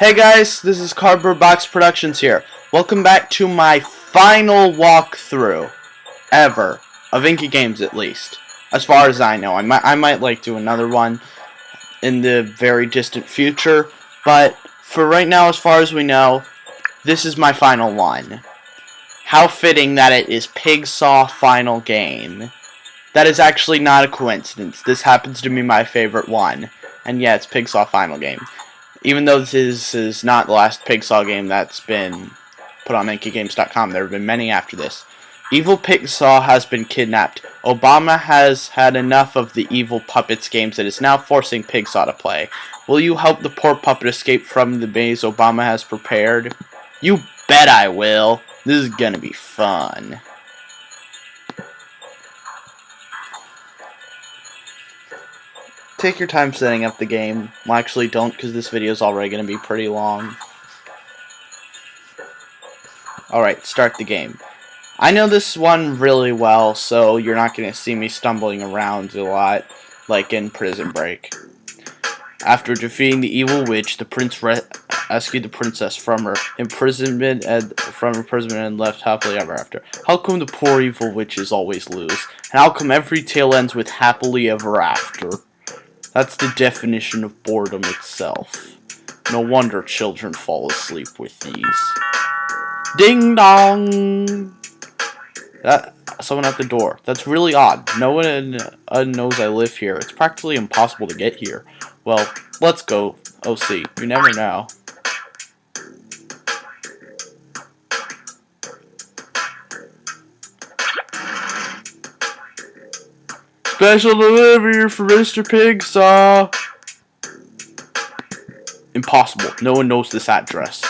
Hey guys, this is Cardboard Box Productions here. Welcome back to my final walkthrough ever of Inky Games, at least, as far as I know. I might like do another one in the very distant future, but for right now, as far as we know, this is my final one. How fitting that it is Pigsaw final game. That is actually not a coincidence. This happens to be my favorite one, and yeah, it's Pigsaw final game. Even though this is not the last Pigsaw game that's been put on InkyGames.com, there have been many after this. Evil Pigsaw has been kidnapped. Obama has had enough of the evil puppets games and is now forcing Pigsaw to play. Will you help the poor puppet escape from the maze Obama has prepared? You bet I will. This is gonna be fun. Take your time setting up the game. Well, actually don't, because this video is already going to be pretty long. Alright, start the game. I know this one really well, so you're not going to see me stumbling around a lot, like in Prison Break. After defeating the evil witch, the prince rescued the princess from her imprisonment and left happily ever after. How come the poor evil witches always lose? And how come every tale ends with happily ever after? That's the definition of boredom itself. No wonder children fall asleep with these. Ding dong! Someone at the door. That's really odd. No one knows I live here. It's practically impossible to get here. Well, let's go. OC. You never know. Special delivery for Mr. Pigsaw. Impossible. No one knows this address.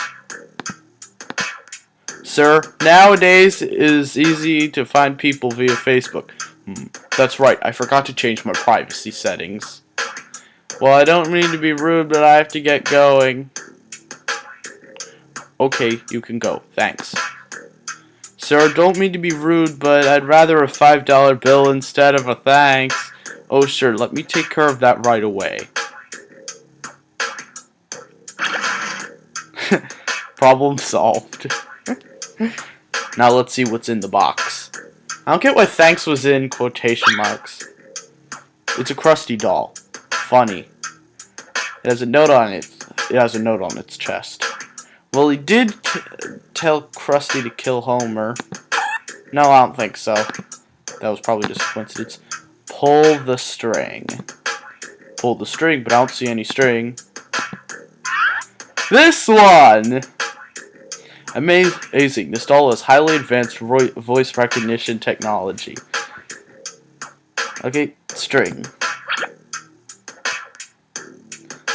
Sir, nowadays it is easy to find people via Facebook. That's right, I forgot to change my privacy settings. Well, I don't mean to be rude, but I have to get going. Okay, you can go. Thanks. Sir, don't mean to be rude, but I'd rather a $5 bill instead of a thanks. Oh, sure, let me take care of that right away. Problem solved. Now let's see what's in the box. I don't get why thanks was in quotation marks. It's a Krusty doll. Funny. It has a note on it. It has a note on its chest. Well, he did tell Krusty to kill Homer. No, I don't think so. That was probably just a coincidence. Pull the string. Pull the string, but I don't see any string. This one! Amazing. This doll has highly advanced voice recognition technology. Okay, string.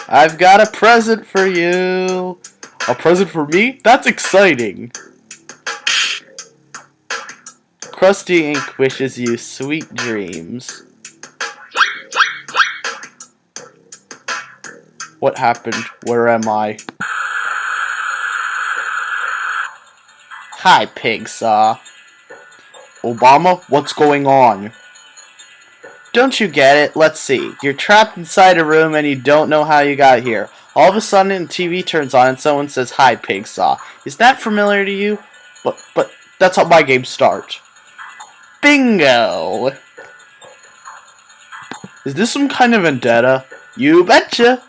I've got a present for you. A present for me? That's exciting! Krusty Inc. wishes you sweet dreams. What happened? Where am I? Hi, Pigsaw. Obama, what's going on? Don't you get it? Let's see. You're trapped inside a room and you don't know how you got here. All of a sudden, the TV turns on and someone says, "Hi, Pigsaw." Is that familiar to you? But that's how my games start. Bingo! Is this some kind of vendetta? You betcha!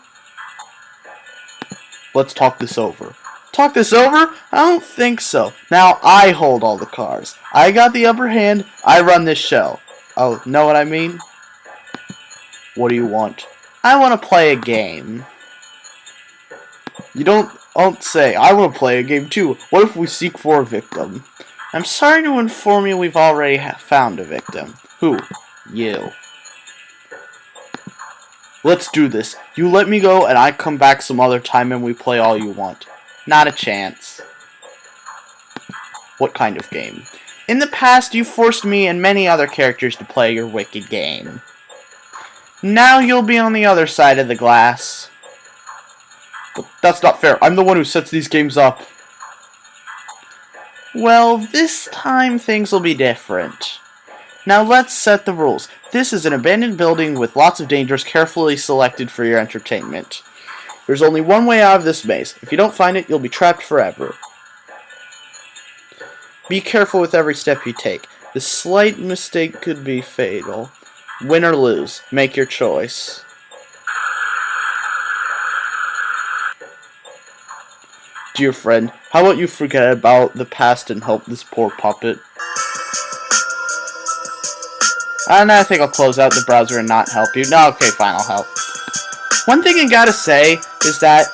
Let's talk this over. Talk this over? I don't think so. Now I hold all the cards. I got the upper hand. I run this show. Oh, know what I mean? What do you want? I want to play a game. You don't say. I want to play a game too. What if we seek for a victim? I'm sorry to inform you we've already found a victim. Who? You. Let's do this. You let me go and I come back some other time and we play all you want. Not a chance. What kind of game? In the past, you forced me and many other characters to play your wicked game. Now you'll be on the other side of the glass. But that's not fair. I'm the one who sets these games up. Well, this time things will be different. Now let's set the rules. This is an abandoned building with lots of dangers carefully selected for your entertainment. There's only one way out of this maze. If you don't find it, you'll be trapped forever. Be careful with every step you take. The slight mistake could be fatal. Win or lose. Make your choice. Dear friend, how about you forget about the past and help this poor puppet? And I think I'll close out the browser and not help you. No, okay, fine, I'll help. One thing I gotta say is that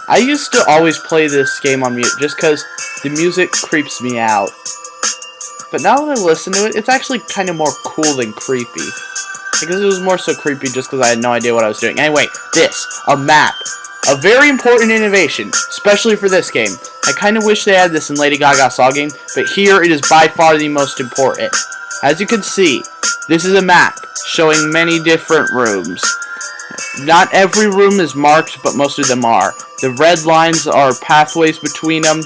I used to always play this game on mute just because the music creeps me out. But now that I listen to it, it's actually kind of more cool than creepy. Because it was more so creepy just because I had no idea what I was doing. Anyway, a map. A very important innovation, especially for this game. I kind of wish they had this in Lady Gaga's Saw game, but here it is by far the most important. As you can see, this is a map showing many different rooms. Not every room is marked, but most of them are. The red lines are pathways between them.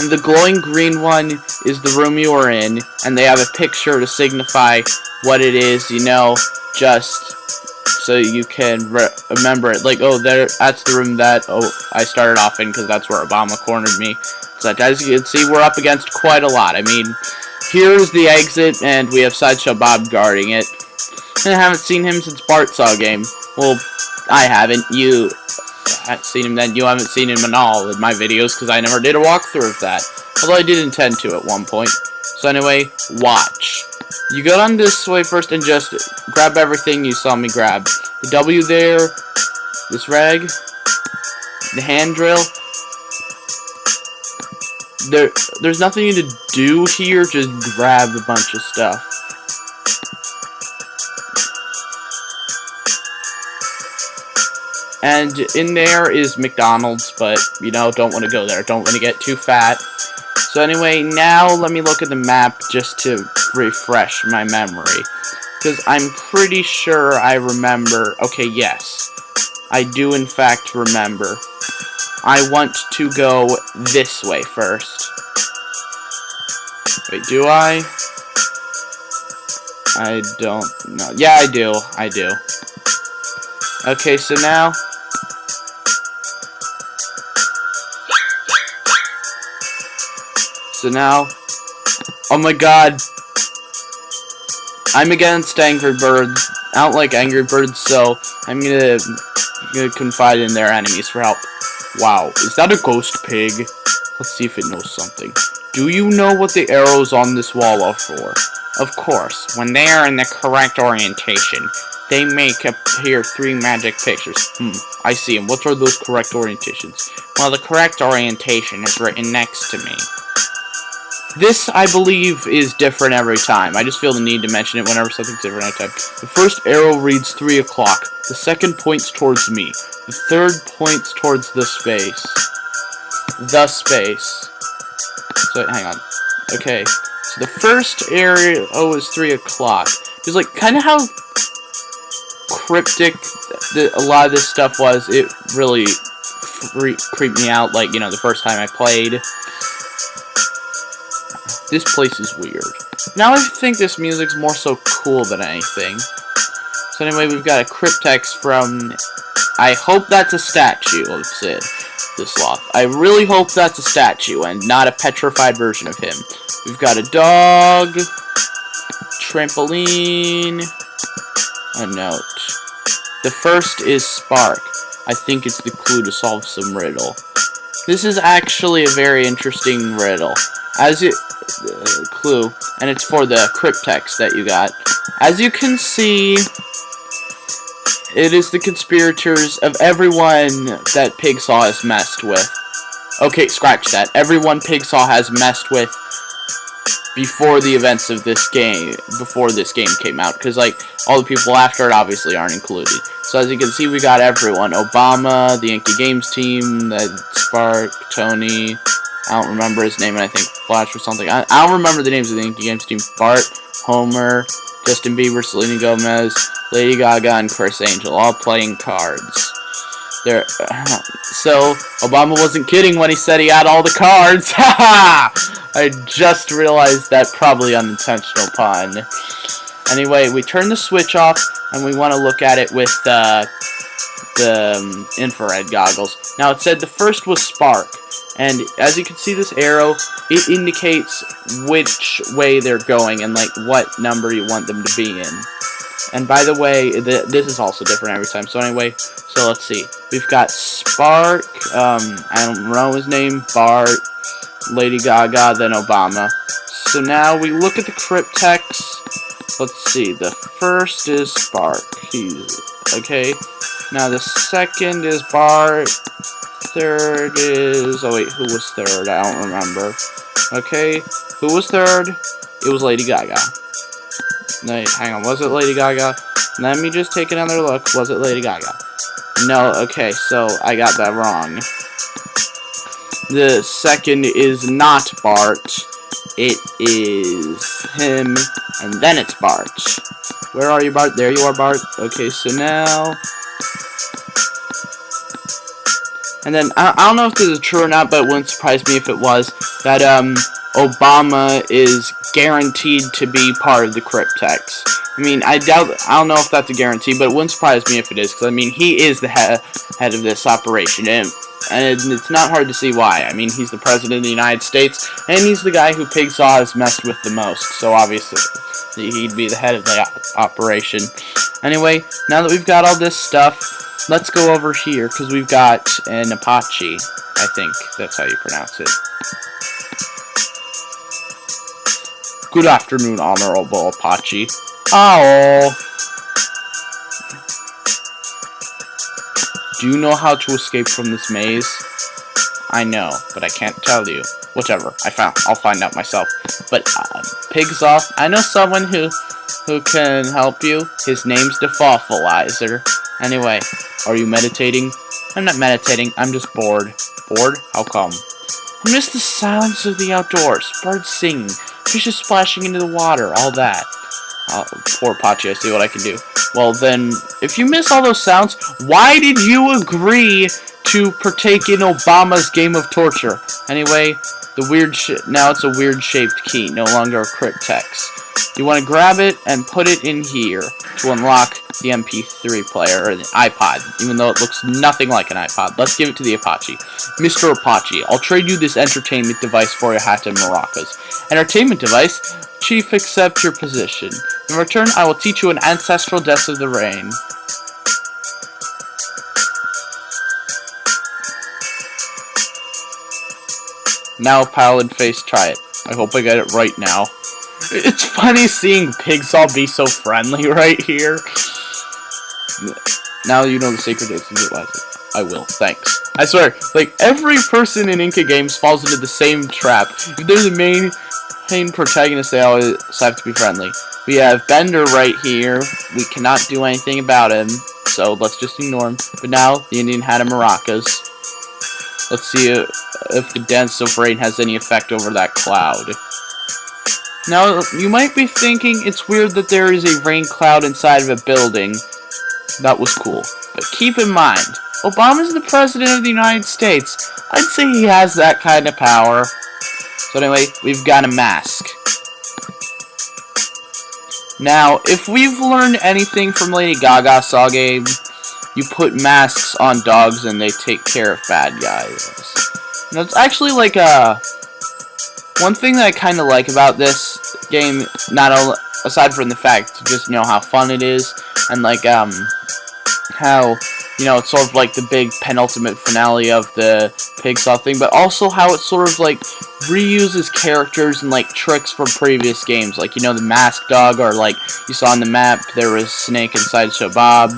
And the glowing green one is the room you are in, and they have a picture to signify what it is, you know, just so you can remember it. Like, oh, that's the room that I started off in, because that's where Obama cornered me. So as you can see, we're up against quite a lot. I mean, here's the exit, and we have Sideshow Bob guarding it. And I haven't seen him since Bart's Saw game. Well, I haven't. You haven't seen him then. You haven't seen him in all of my videos, because I never did a walkthrough of that. Although I did intend to at one point. So anyway, watch. You go down this way first and just grab everything you saw me grab. The W there, this rag, the hand drill. There's nothing to do here, just grab a bunch of stuff. And in there is McDonald's, but, you know, don't want to go there. Don't want to get too fat. So anyway, now let me look at the map just to refresh my memory. Because I'm pretty sure I remember. Okay, yes. I do in fact remember. I want to go this way first. Wait, do I? I don't know. Yeah, I do. I do. Okay, so now... So now, oh my god, I'm against Angry Birds. I don't like Angry Birds, so I'm gonna confide in their enemies for help. Wow, is that a ghost pig? Let's see if it knows something. Do you know what the arrows on this wall are for? Of course, when they are in the correct orientation, they make appear 3 magic pictures. I see them. What are those correct orientations? Well, the correct orientation is written next to me. This, I believe, is different every time. I just feel the need to mention it whenever something's different every time. The first arrow reads 3 o'clock. The second points towards me. The third points towards the space. The space. So, hang on. Okay. So, the first arrow is 3 o'clock. Just, like, kind of how cryptic a lot of this stuff was. It really creeped me out, like, you know, the first time I played. This place is weird. Now I think this music's more so cool than anything. So anyway, we've got a cryptex from... I hope that's a statue of Sid, the sloth. I really hope that's a statue and not a petrified version of him. We've got a dog, trampoline, a note. The first is Spark. I think it's the clue to solve some riddle. This is actually a very interesting riddle. As you... clue, and it's for the cryptex that you got. As you can see, it is the conspirators of everyone that Pigsaw has messed with. Okay, scratch that. Everyone Pigsaw has messed with before the events of this game, before this game came out, because, like, all the people after it obviously aren't included. So as you can see, we got everyone. Obama, the Yankee Games team, the Spark, Tony... I don't remember his name, and I think Flash or something. I don't remember the names of the Yankee Games team. Bart, Homer, Justin Bieber, Selena Gomez, Lady Gaga, and Chris Angel, all playing cards. So, Obama wasn't kidding when he said he had all the cards. Haha! I just realized that probably unintentional pun. Anyway, we turn the switch off, and we want to look at it with infrared goggles. Now it said the first was Spark, and as you can see this arrow, it indicates which way they're going and like what number you want them to be in. And by the way, this is also different every time. So anyway, so let's see. We've got Spark, I don't know his name, Bart, Lady Gaga, then Obama. So now we look at the cryptex. Let's see. The first is Spark. Okay. Now the second is Bart. Third is... oh wait, who was third? I don't remember. Okay. Who was third? It was Lady Gaga. No, hang on. Was it Lady Gaga? Let me just take another look. Was it Lady Gaga? No. Okay, so I got that wrong. The second is not Bart. It is him, and then it's Bart. Where are you, Bart? There you are, Bart. Okay, so now... and then, I don't know if this is true or not, but it wouldn't surprise me if it was, that, Obama is guaranteed to be part of the cryptex. I mean, I don't know if that's a guarantee, but it wouldn't surprise me if it is, because, I mean, he is the head of this operation, and it's not hard to see why. I mean, he's the president of the United States, and he's the guy who Pigsaw has messed with the most, so obviously he'd be the head of the operation. Anyway, now that we've got all this stuff, let's go over here, because we've got an Apache. I think that's how you pronounce it. Good afternoon, Honorable Apache. Oh. Do you know how to escape from this maze? I know, but I can't tell you. Whatever, I'll find out myself. But, Pigsaw, I know someone who can help you. His name's the Fossilizer. Anyway, are you meditating? I'm not meditating, I'm just bored. Bored? How come? I miss the sounds of the outdoors. Birds singing, fishes splashing into the water, all that. Oh, poor Apache, I see what I can do. Well then, if you miss all those sounds, why did you agree to partake in Obama's game of torture? Anyway, now it's a weird-shaped key, no longer a cryptex. You want to grab it and put it in here to unlock the MP3 player, or the iPod, even though it looks nothing like an iPod. Let's give it to the Apache. Mr. Apache, I'll trade you this entertainment device for your hat and maracas. Entertainment device? Chief, accept your position. In return, I will teach you an ancestral dance of the rain. Now, pallid face, try it. I hope I get it right now. It's funny seeing Pigsaw be so friendly right here. Now you know the sacred dates and utilize it. I will, thanks. I swear, like, every person in Inca games falls into the same trap. If they're the main protagonist, they always have to be friendly. We have Bender right here. We cannot do anything about him, so let's just ignore him. But now, the Indian had a maracas. Let's see if the dance of rain has any effect over that cloud. Now, you might be thinking it's weird that there is a rain cloud inside of a building. That was cool. But keep in mind, Obama's the president of the United States. I'd say he has that kind of power. So anyway, we've got a mask. Now, if we've learned anything from Lady Gaga Saw game, you put masks on dogs and they take care of bad guys. Now, it's actually like a... one thing that I kind of like about this game, aside from the fact to just know how fun it is, and like how, you know, it's sort of like the big penultimate finale of the Pigsaw thing, but also how it sort of like reuses characters and like tricks from previous games, like, you know, the mask dog, or like you saw on the map there was Snake and Sideshow Bob.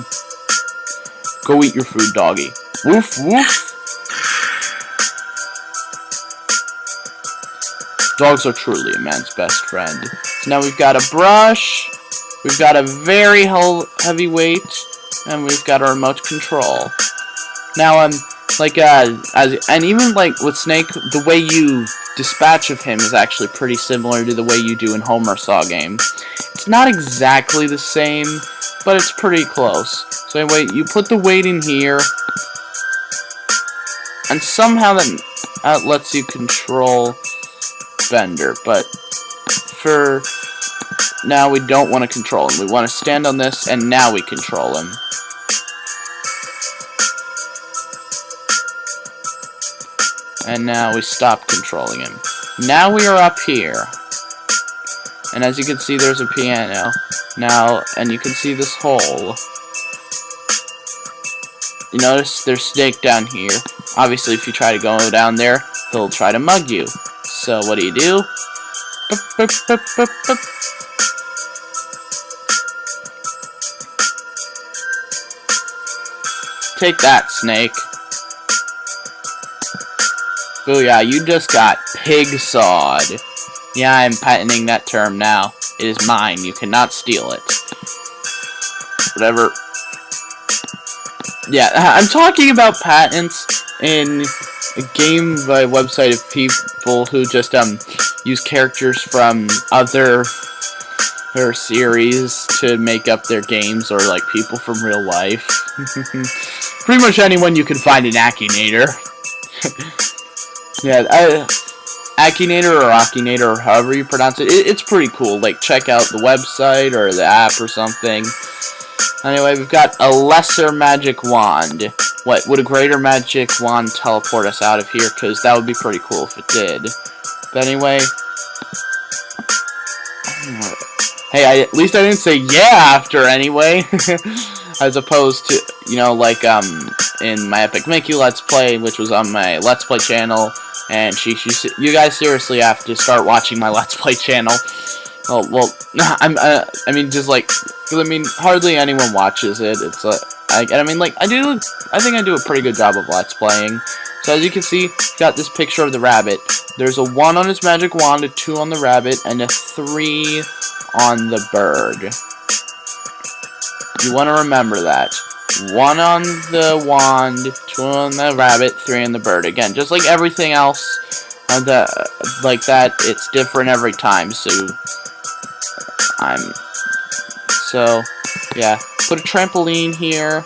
Go eat your food, doggy. Woof woof. Dogs are truly a man's best friend. So now we've got a brush, we've got a very heavy weight, and we've got a remote control. Now, and even like with Snake, the way you dispatch of him is actually pretty similar to the way you do in Homer Saw game. It's not exactly the same, but it's pretty close. So anyway, you put the weight in here, and somehow that lets you control Bender, but for now we don't want to control him. We want to stand on this, and now we control him. And now we stop controlling him. Now we are up here. And as you can see, there's a piano. Now, and you can see this hole. You notice there's Snake down here. Obviously, if you try to go down there, he'll try to mug you. So, what do? Boop, boop, boop, boop, boop. Take that, Snake. Booyah, you just got pig-sawed. Yeah, I'm patenting that term now. It is mine. You cannot steal it. Whatever. Yeah, I'm talking about patents in a game by a website of people who just use characters from other series to make up their games, or like people from real life. Pretty much anyone you can find in Akinator. Yeah, Akinator or Akinator, or however you pronounce it, it's pretty cool. Like, check out the website or the app or something. Anyway, we've got a lesser magic wand. What, would a greater magic wand teleport us out of here? Because that would be pretty cool if it did. But anyway... Hey, at least I didn't say yeah after anyway. As opposed to, you know, like, in my Epic Mickey Let's Play, which was on my Let's Play channel. And you guys seriously have to start watching my Let's Play channel. Oh, well, I mean, just like, because I mean, hardly anyone watches it. It's I mean, like, I think I do a pretty good job of Let's Playing. So as you can see, got this picture of the rabbit. There's a 1 on his magic wand, a 2 on the rabbit, and a 3 on the bird. You want to remember that. 1 on the wand, 2 on the rabbit, 3 on the bird. Again, just like everything else, like that, it's different every time. So yeah, put a trampoline here,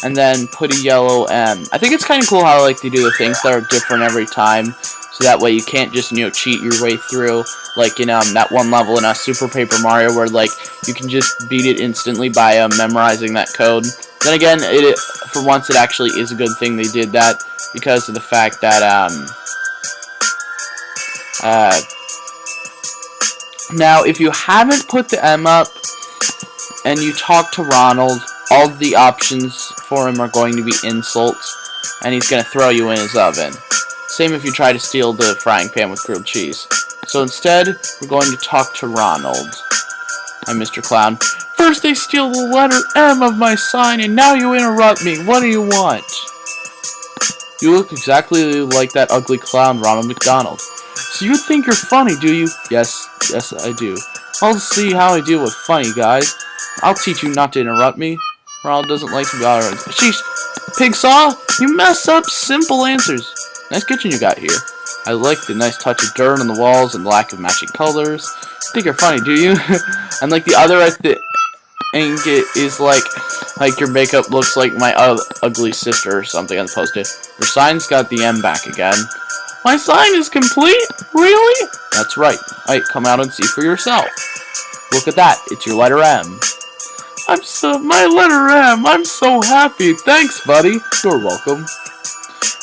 and then put a yellow M. I think it's kind of cool how like they do the things that are different every time, so that way you can't just, you know, cheat your way through, like in that one level in Super Paper Mario where like you can just beat it instantly by memorizing that code. Then again, for once it actually is a good thing they did that, because of the fact that now if you haven't put the M up and you talk to Ronald, all the options for him are going to be insults, and he's going to throw you in his oven. Same if you try to steal the frying pan with grilled cheese. So instead, we're going to talk to Ronald. Hi, Mr. Clown. First they steal the letter M of my sign, and now you interrupt me. What do you want? You look exactly like that ugly clown, Ronald McDonald. So you think you're funny, do you? Yes, I do. I'll see how I deal with funny guys. I'll teach you not to interrupt me. Ronald doesn't like to be bothered. Sheesh, Pigsaw, you mess up simple answers. Nice kitchen you got here. I like the nice touch of dirt on the walls and the lack of matching colors. You think you're funny, do you? And like the other, I think it is like your makeup looks like my ugly sister or something, as opposed to your sign's got the M back again. My sign is complete? Really? That's right. Alright, come out and see for yourself. Look at that. It's your letter M. My letter M. I'm so happy. Thanks, buddy. You're welcome.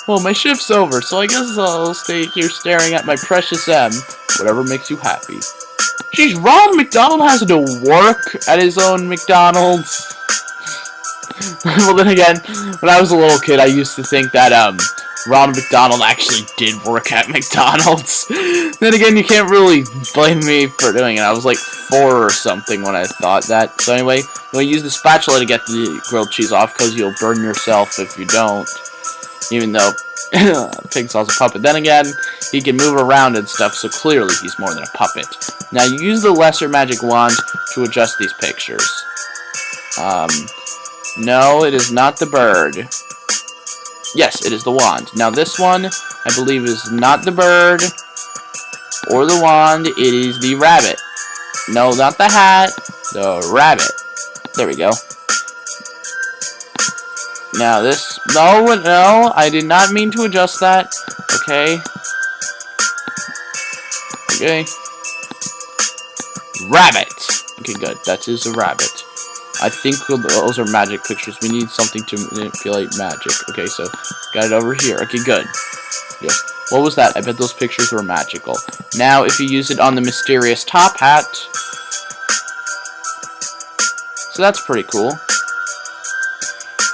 Well, my shift's over, so I guess I'll stay here staring at my precious M. Whatever makes you happy. Geez, Ronald McDonald has to work at his own McDonald's. Well, then again, when I was a little kid, I used to think that, Ronald McDonald actually did work at McDonald's. Then again, you can't really blame me for doing it. I was like 4 or something when I thought that. So anyway, you'll use the spatula to get the grilled cheese off, because you'll burn yourself if you don't. Even though Pigsaw's a puppet. Then again, he can move around and stuff, so clearly he's more than a puppet. Now, you use the lesser magic wand to adjust these pictures. No, it is not the bird. Yes, it is the wand. Now, this one, I believe, is not the bird or the wand. It is the rabbit. No, not the hat. The rabbit. There we go. Now this, no, I did not mean to adjust that. Okay. Okay. Rabbit. Okay, good. That is a rabbit. I think those are magic pictures. We need something to manipulate magic. Okay, so got it over here. Okay, good. Yeah. What was that? I bet those pictures were magical. Now, if you use it on the mysterious top hat, so that's pretty cool.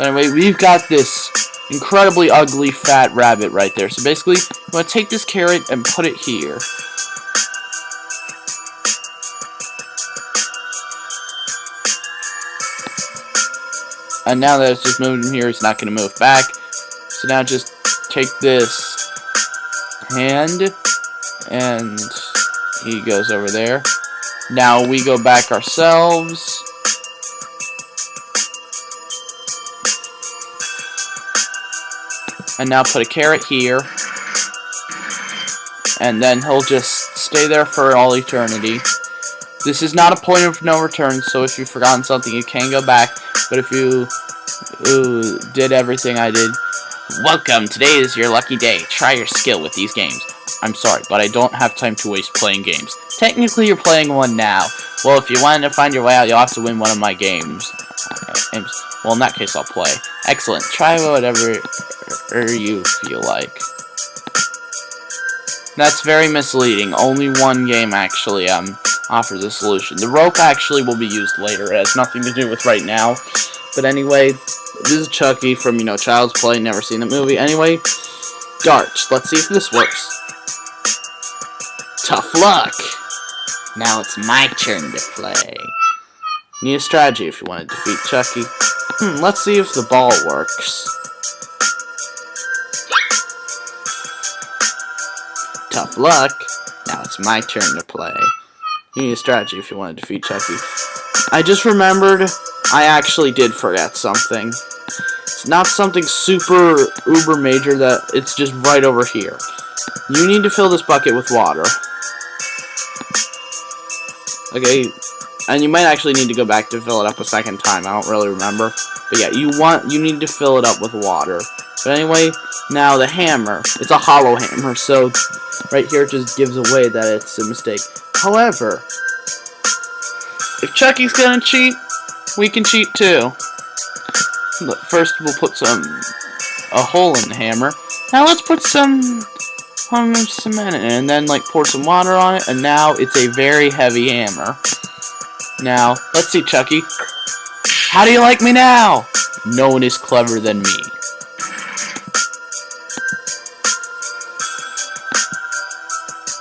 Anyway, we've got this incredibly ugly fat rabbit right there. So basically, I'm going to take this carrot and put it here. And now that it's just moving here, it's not going to move back. So now just take this hand, and he goes over there. Now we go back ourselves. And now put a carrot here. And then he'll just stay there for all eternity. This is not a point of no return, so if you've forgotten something, you can go back. But if you did everything I did, welcome! Today is your lucky day. Try your skill with these games. I'm sorry, but I don't have time to waste playing games. Technically, you're playing one now. Well, if you want to find your way out, you'll have to win one of my games. Well, in that case, I'll play. Excellent. Try whatever you feel like. That's very misleading. Only one game actually offers a solution. The rope actually will be used later. It has nothing to do with right now. But anyway, this is Chucky from, Child's Play. Never seen the movie. Anyway, darts. Let's see if this works. Tough luck. Now it's my turn to play. Need a strategy if you want to defeat Chucky. Let's see if the ball works. Tough luck. Now it's my turn to play. You need a strategy if you want to defeat Chucky. I just remembered I actually did forget something. It's not something super uber major, that it's just right over here. You need to fill this bucket with water. Okay, and you might actually need to go back to fill it up a second time. I don't really remember. But yeah, you need to fill it up with water. But anyway, now the hammer. It's a hollow hammer, so right here it just gives away that it's a mistake. However, if Chucky's gonna cheat, we can cheat too. But first we'll put a hole in the hammer. Now let's put some cement in it, and then pour some water on it, and now it's a very heavy hammer. Now, let's see, Chucky. How do you like me now? No one is clever than me.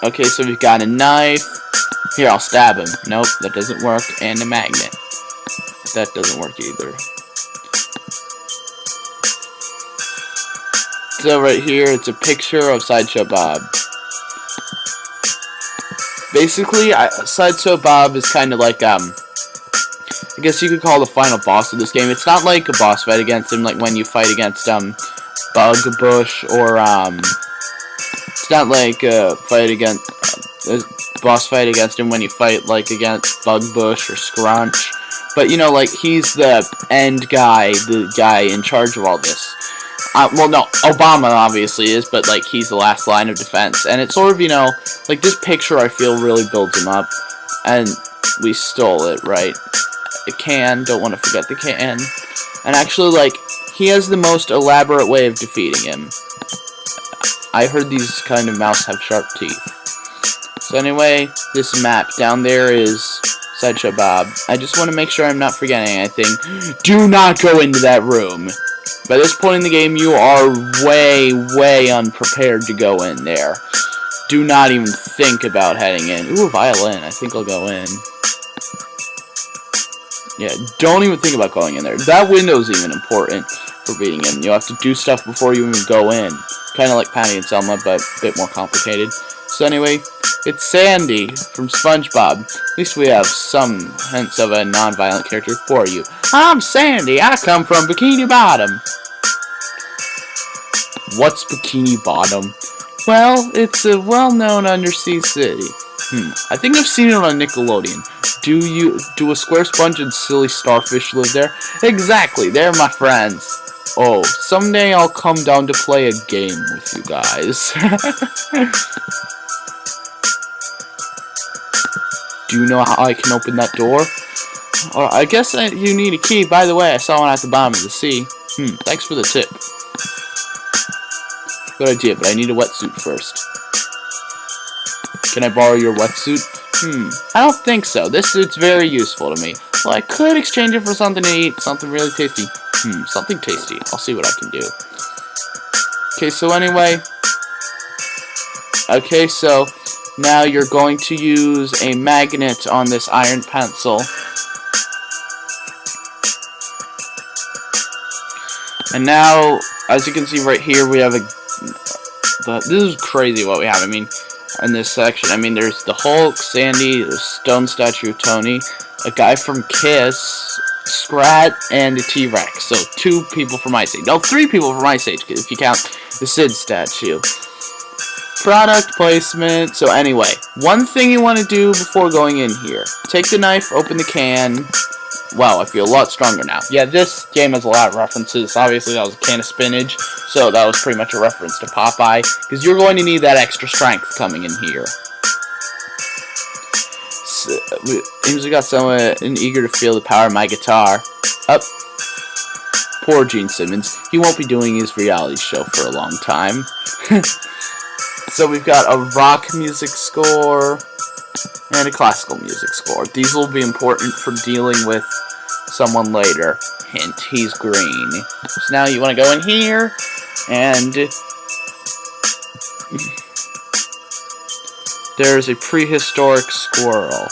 Okay, so we've got a knife. Here, I'll stab him. Nope, that doesn't work. And a magnet. That doesn't work either. So right here, it's a picture of Sideshow Bob. Basically, Sideshow Bob is kind of like, I guess you could call the final boss of this game. It's not like a boss fight against him, like when you fight against, Bug Bush, or, it's not like a boss fight against him when you fight, against Bug Bush or Scrunch. But, he's the end guy, the guy in charge of all this. Well, no, Obama obviously is, but, he's the last line of defense. And it's sort of, this picture I feel really builds him up. And we stole it, right? The can, don't want to forget the can. And actually, he has the most elaborate way of defeating him. I heard these kind of mouse have sharp teeth. So anyway, this map down there is Sideshow Bob. I just want to make sure I'm not forgetting anything. Do not go into that room. By this point in the game, you are way, way unprepared to go in there. Do not even think about heading in. Ooh, a violin. I think I'll go in. Yeah, don't even think about going in there. That window's even important for beating him. You have to do stuff before you even go in. Kind of like Patty and Selma, but a bit more complicated. So anyway, it's Sandy from SpongeBob. At least we have some hints of a non-violent character for you. I'm Sandy. I come from Bikini Bottom. What's Bikini Bottom? Well, it's a well-known undersea city. I think I've seen it on Nickelodeon. Do a square sponge and silly starfish live there? Exactly, they're my friends. Oh, someday I'll come down to play a game with you guys. Do you know how I can open that door? Or I guess you need a key. By the way, I saw one at the bottom of the sea. Thanks for the tip. Good idea, but I need a wetsuit first. Can I borrow your wetsuit? I don't think so. This suit's very useful to me. Well, I could exchange it for something to eat. Something really tasty. Something tasty. I'll see what I can do. Okay, so anyway. Okay, so now you're going to use a magnet on this iron pencil. And now, as you can see right here, we have this is crazy what we have. I mean, in this section, I mean, there's the Hulk, Sandy, the stone statue of Tony, a guy from Kiss, Scrat, and a T-Rex. So 2 people from Ice Age. No, 3 people from Ice Age, if you count the Sid statue. Product placement. So anyway, one thing you want to do before going in here. Take the knife, open the can. Wow, I feel a lot stronger now. Yeah, this game has a lot of references. Obviously, that was a can of spinach, so that was pretty much a reference to Popeye, because you're going to need that extra strength coming in here. So, we got someone eager to feel the power of my guitar. Up. Poor Gene Simmons. He won't be doing his reality show for a long time. So we've got a rock music score and a classical music score. These will be important for dealing with someone later. Hint, he's green. So now you want to go in here, and there's a prehistoric squirrel.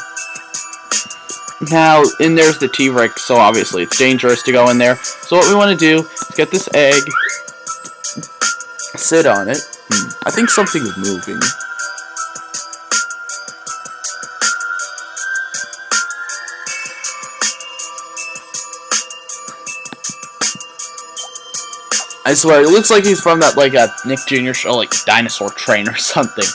Now, in there's the T-Rex, so obviously it's dangerous to go in there. So what we want to do is get this egg, sit on it. I think something is moving. I swear, it looks like he's from that, like, a Nick Jr. show, like Dinosaur Train or something.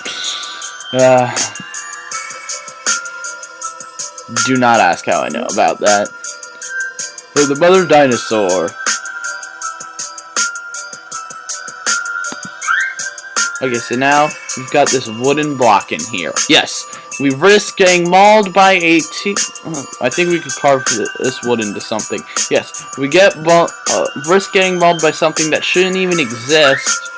Do not ask how I know about that. Or the mother dinosaur. Okay, so now we've got this wooden block in here. Yes, we risk getting mauled by a I think we could carve this wood into something. Yes, we risk getting mauled by something that shouldn't even exist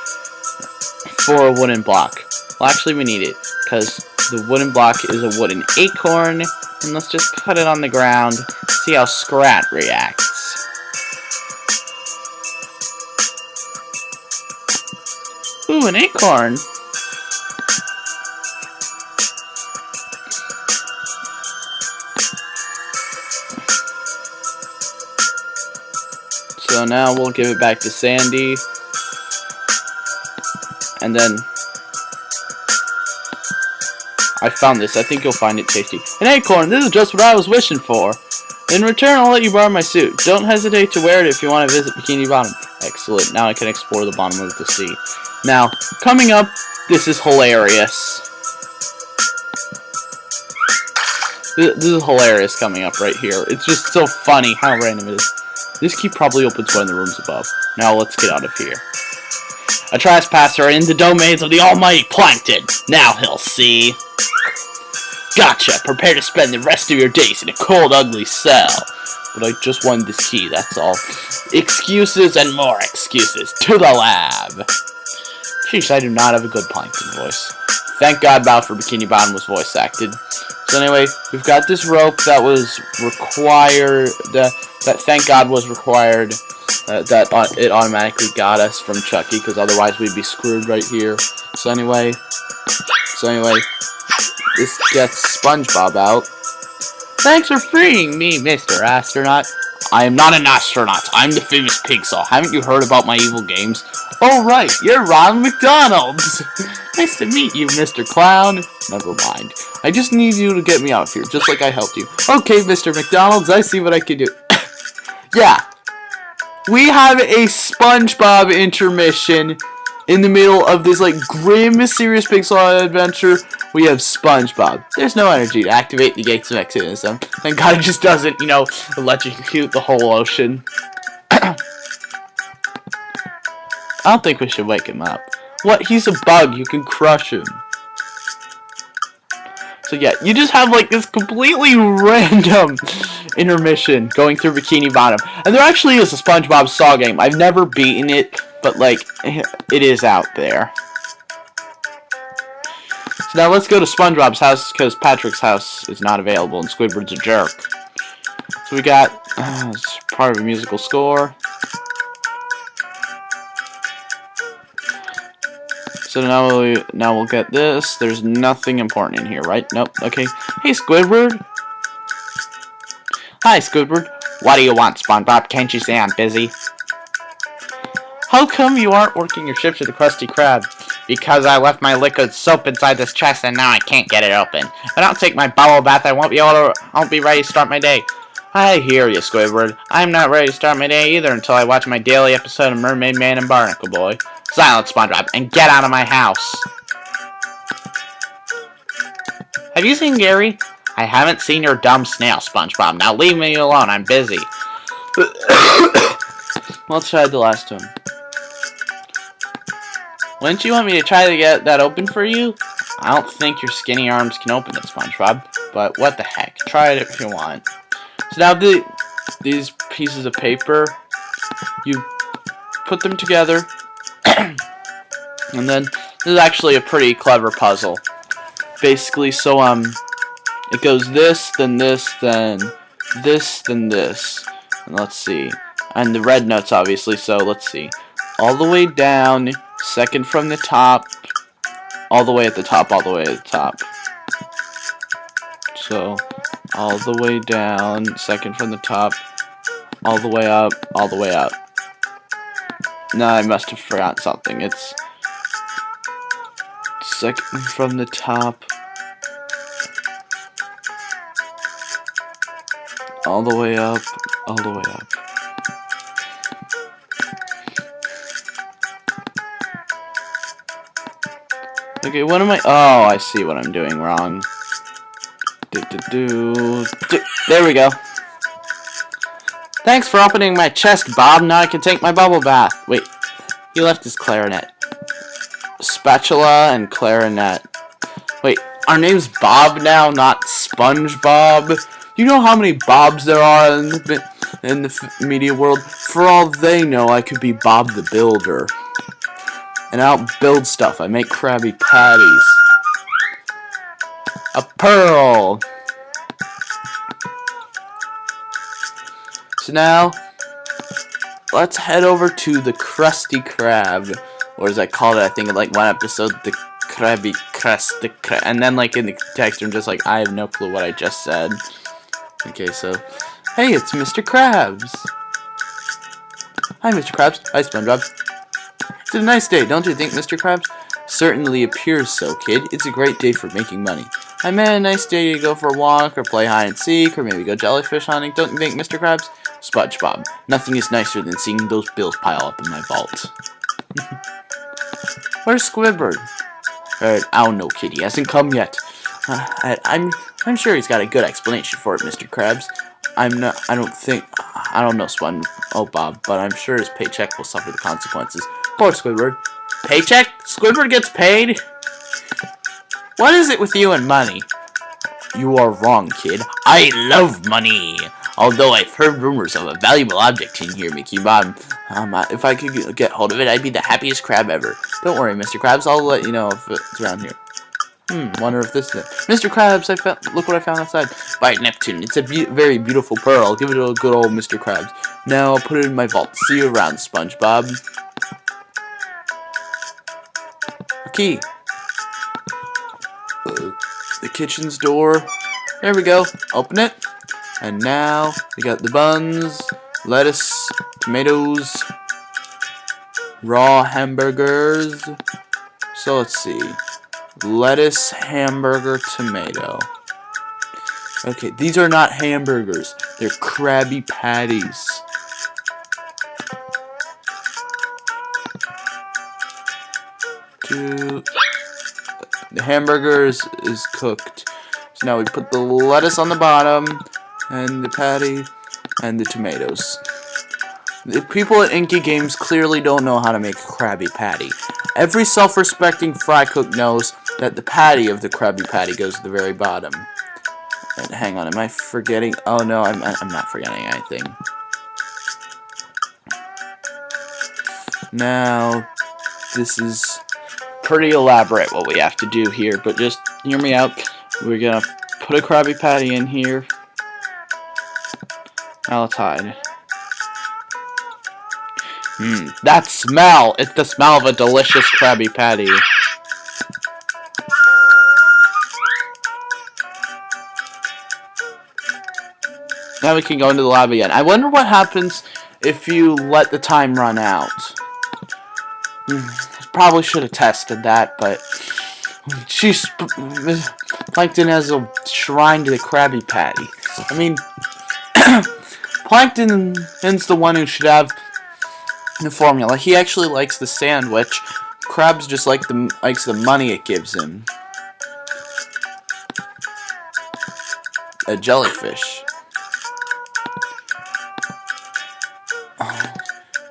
for a wooden block. Well, actually, we need it, because the wooden block is a wooden acorn, and let's just put it on the ground, see how Scrat reacts. Ooh, an acorn. So now we'll give it back to Sandy. And then I found this. I think you'll find it tasty. An acorn! This is just what I was wishing for. In return, I'll let you borrow my suit. Don't hesitate to wear it if you want to visit Bikini Bottom. Excellent. Now I can explore the bottom of the sea. Now, coming up, this is hilarious. This is hilarious coming up right here. It's just so funny how random it is. This key probably opens one of the rooms above. Now let's get out of here. A trespasser in the domains of the almighty Plankton. Now he'll see. Gotcha. Prepare to spend the rest of your days in a cold, ugly cell. But I just wanted this key, that's all. Excuses and more excuses. To the lab. Sheesh, I do not have a good Plankton voice. Thank God Bowser for Bikini Bottom was voice acted. So anyway, we've got this rope that was required, that thank God was required, that it automatically got us from Chucky, because otherwise we'd be screwed right here. So anyway, this gets SpongeBob out. Thanks for freeing me, Mr. Astronaut. I am not an astronaut. I'm the famous Pigsaw. Haven't you heard about my evil games? Oh, right. You're Ronald McDonald. Nice to meet you, Mr. Clown. Never mind. I just need you to get me out of here, just like I helped you. Okay, Mr. McDonald's. I see what I can do. Yeah. We have a SpongeBob intermission in the middle of this, like, grim, mysterious Pigsaw adventure. We have SpongeBob. There's no energy to activate the gates of Exodusm. Thank God it just doesn't, you know, electrocute the whole ocean. I don't think we should wake him up. What? He's a bug. You can crush him. So yeah, you just have like this completely random intermission going through Bikini Bottom. And there actually is a SpongeBob Saw game. I've never beaten it, but like, it is out there. So now let's go to SpongeBob's house, because Patrick's house is not available, and Squidward's a jerk. So we got, it's part of a musical score. So now we'll get this. There's nothing important in here, right? Nope. Okay. Hey, Squidward. Hi, Squidward. What do you want, SpongeBob? Can't you say I'm busy? How come you aren't working your shift at the Krusty Krab? Because I left my liquid soap inside this chest and now I can't get it open. If I don't take my bubble bath, I won't be ready to start my day. I hear you, Squidward. I'm not ready to start my day either until I watch my daily episode of Mermaid Man and Barnacle Boy. Silence, SpongeBob, and get out of my house. Have you seen Gary? I haven't seen your dumb snail, SpongeBob. Now leave me alone. I'm busy. Let's try the last one. Wouldn't you want me to try to get that open for you? I don't think your skinny arms can open it, SpongeBob. But what the heck? Try it if you want. So now these pieces of paper, you put them together. And then this is actually a pretty clever puzzle. Basically, so it goes this, then this, then this, then this. And let's see. And the red notes, obviously, so let's see. All the way down, second from the top, all the way at the top, all the way at the top. So, all the way down, second from the top, all the way up, all the way up. No, I must have forgotten something. It's second from the top, all the way up, all the way up. Okay, what am I? Oh, I see what I'm doing wrong. There we go. Thanks for opening my chest, Bob. Now I can take my bubble bath. Wait, he left his clarinet. Spatula and clarinet. Wait, our name's Bob now, not SpongeBob? You know how many Bobs there are in the media world? For all they know, I could be Bob the Builder. And I don't build stuff, I make Krabby Patties. A pearl! So now, let's head over to the Krusty Krab. Or as I called it, I think in like one episode, the Krabby Krusty Krab. And then like in the text, I'm just like, I have no clue what I just said. Okay, so, hey, it's Mr. Krabs. Hi, Mr. Krabs. Hi, SpongeBob. It's a nice day, don't you think, Mr. Krabs? Certainly appears so, kid. It's a great day for making money. I meant a nice day to go for a walk, or play hide and seek, or maybe go jellyfish hunting, don't you think, Mr. Krabs? SpongeBob, nothing is nicer than seeing those bills pile up in my vault. Where's Squidward? I don't know, kid. He hasn't come yet. I'm sure he's got a good explanation for it, Mr. Krabs. I don't know, Bob, but I'm sure his paycheck will suffer the consequences. Poor Squidward. Paycheck? Squidward gets paid? What is it with you and money? You are wrong, kid. I love money. Although I've heard rumors of a valuable object in here, Mickey Bob. If I could get hold of it, I'd be the happiest crab ever. Don't worry, Mr. Krabs. I'll let you know if it's around here. Wonder if this is it. Mr. Krabs, look what I found outside. By Neptune, it's a very beautiful pearl. Give it to a good old Mr. Krabs. Now I'll put it in my vault. See you around, SpongeBob. A key. The kitchen's door. There we go. Open it. And now we got the buns, lettuce, tomatoes, raw hamburgers. So let's see. Lettuce, hamburger, tomato. Okay, these are not hamburgers. They're Krabby Patties. The hamburger is cooked. So now we put the lettuce on the bottom, and the patty, and the tomatoes. The people at Inky Games clearly don't know how to make a Krabby Patty. Every self-respecting fry cook knows that the patty of the Krabby Patty goes to the very bottom. And hang on, am I forgetting? Oh no, I'm not forgetting anything. Now, this is pretty elaborate what we have to do here, but just hear me out. We're gonna put a Krabby Patty in here. Now let's hide. That smell! It's the smell of a delicious Krabby Patty. Now we can go into the lab again. I wonder what happens if you let the time run out. Probably should have tested that, but Plankton has a shrine to the Krabby Patty. I mean, Plankton's the one who should have the formula. He actually likes the sandwich. Krabs just likes the money it gives him. A jellyfish.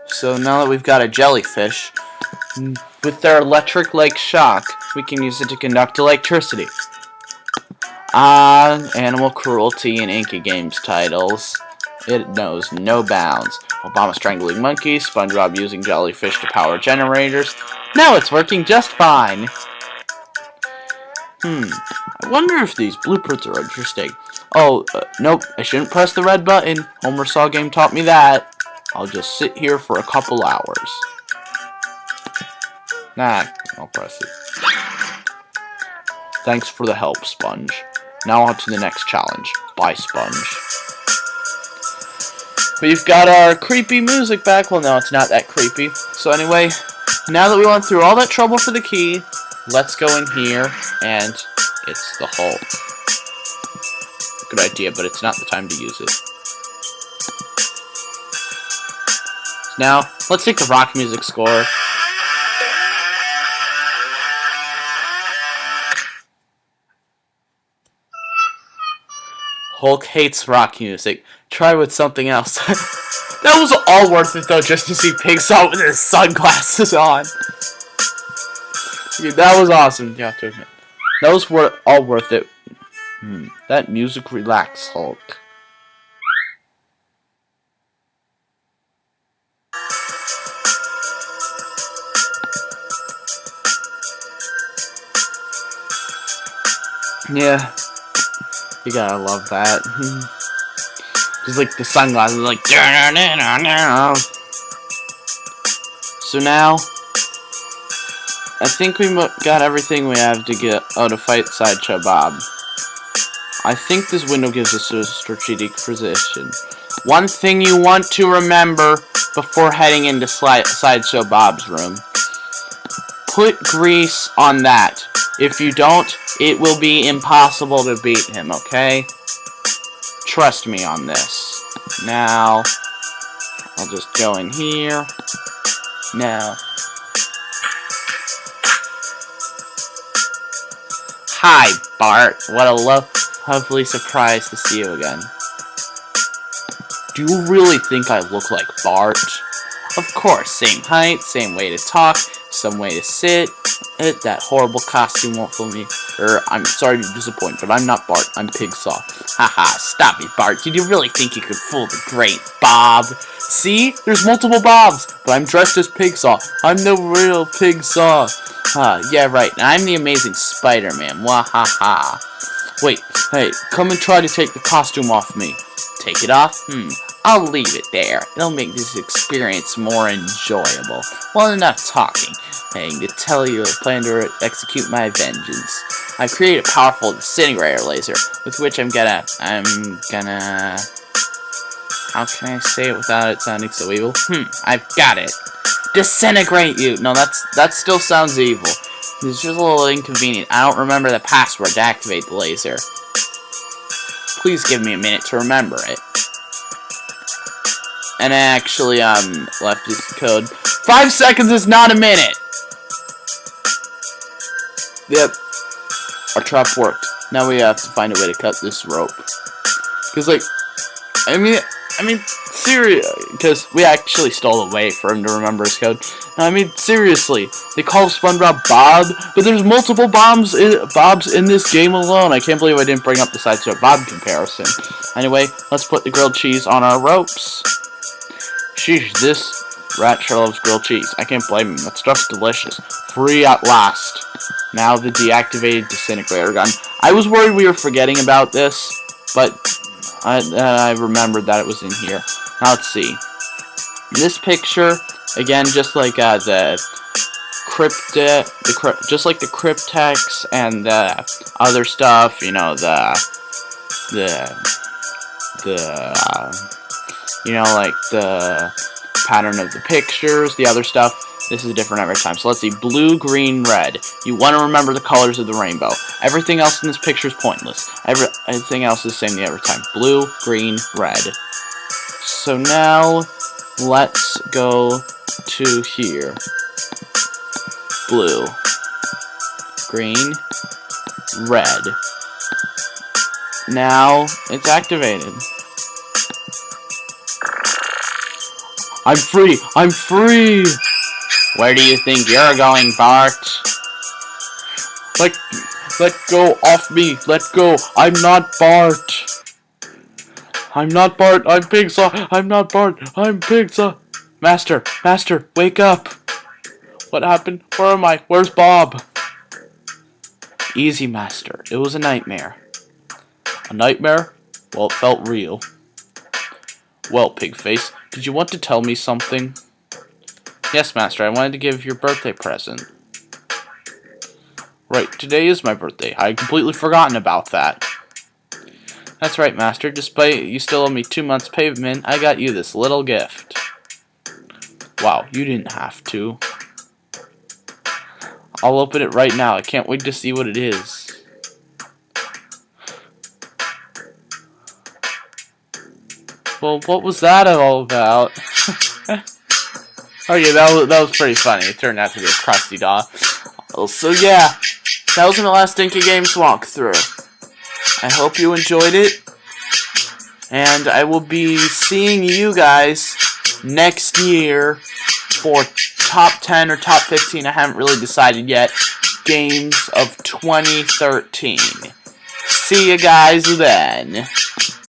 So now that we've got a jellyfish, with their electric-like shock, we can use it to conduct electricity. Animal cruelty in Inky Games titles. It knows no bounds. Obama strangling monkeys, SpongeBob using jellyfish to power generators. Now it's working just fine. I wonder if these blueprints are interesting. Oh, nope, I shouldn't press the red button. Homer Saw Game taught me that. I'll just sit here for a couple hours. Nah, I'll press it. Thanks for the help, Sponge. Now on to the next challenge. Bye, Sponge. We've got our creepy music back. Well, no, it's not that creepy. So anyway, now that we went through all that trouble for the key, let's go in here, and it's the Hulk. Good idea, but it's not the time to use it. Now, let's take the rock music score. Hulk hates rock music. Try with something else. That was all worth it, though, just to see Pigsaw with his sunglasses on. Dude, that was awesome, you have to admit. That was all worth it. That music relax, Hulk. Yeah, you gotta love that. Just like the sunglasses, like. So now, I think we got everything we have to get to fight Sideshow Bob. I think this window gives us a strategic position. One thing you want to remember before heading into Sideshow Bob's room: put grease on that. If you don't, it will be impossible to beat him, okay? Trust me on this. Now, I'll just go in here. Now. Hi, Bart. What a lovely surprise to see you again. Do you really think I look like Bart? Of course, same height, same way to talk, some way to sit. That horrible costume won't fool me. I'm sorry to disappoint, but I'm not Bart, I'm Pigsaw. Haha, stop it, Bart. Did you really think you could fool the great Bob? See? There's multiple Bobs, but I'm dressed as Pigsaw. I'm the real Pigsaw. Yeah, right. I'm the amazing Spider-Man. Wahaha. Wait, hey, come and try to take the costume off me. Take it off? I'll leave it there. It'll make this experience more enjoyable. Well, enough talking. I can tell you I plan to execute my vengeance. I've created a powerful disintegrator laser, with which I'm gonna... How can I say it without it sounding so evil? I've got it. Disintegrate you! No, that still sounds evil. It's just a little inconvenient. I don't remember the password to activate the laser. Please give me a minute to remember it. And I actually, left this code. 5 seconds is not a minute! Yep. Our trap worked. Now we have to find a way to cut this rope. Because, like, I mean, seriously, because we actually stole a way for him to remember his code. I mean, seriously, they call SpongeBob Bob, but there's multiple Bobs in this game alone. I can't believe I didn't bring up the Sideshow Bob comparison. Anyway, let's put the grilled cheese on our ropes. Sheesh, this rat sure loves grilled cheese. I can't blame him. That stuff's delicious. Free at last. Now the deactivated disintegrator gun. I was worried we were forgetting about this, but I remembered that it was in here. Now let's see. This picture, again, just like the just like the cryptex and the other stuff, you know, you know, like the pattern of the pictures, the other stuff. This is different every time. So let's see, blue, green, red. You want to remember the colors of the rainbow. Everything else in this picture is pointless. Everything else is the same every time. Blue, green, red. So now, let's go to here. Blue, green, red. Now, it's activated. I'm free! I'm free! Where do you think you're going, Bart? Let go off me! Let go! I'm not Bart! I'm not Bart! I'm Pigsaw! I'm not Bart! I'm Pigsaw! Master! Master! Wake up! What happened? Where am I? Where's Bob? Easy, Master. It was a nightmare. A nightmare? Well, it felt real. Well, Pigface, did you want to tell me something? Yes, Master, I wanted to give your birthday present. Right, today is my birthday. I had completely forgotten about that. That's right, Master. Despite you still owe me 2 months' payment, I got you this little gift. Wow, you didn't have to. I'll open it right now. I can't wait to see what it is. Well, what was that all about? Okay, that was pretty funny. It turned out to be a Krusty doll. So yeah, that was my last Dinky Games walkthrough. I hope you enjoyed it, and I will be seeing you guys next year for top 10 or top 15, I haven't really decided yet, games of 2013. See you guys then.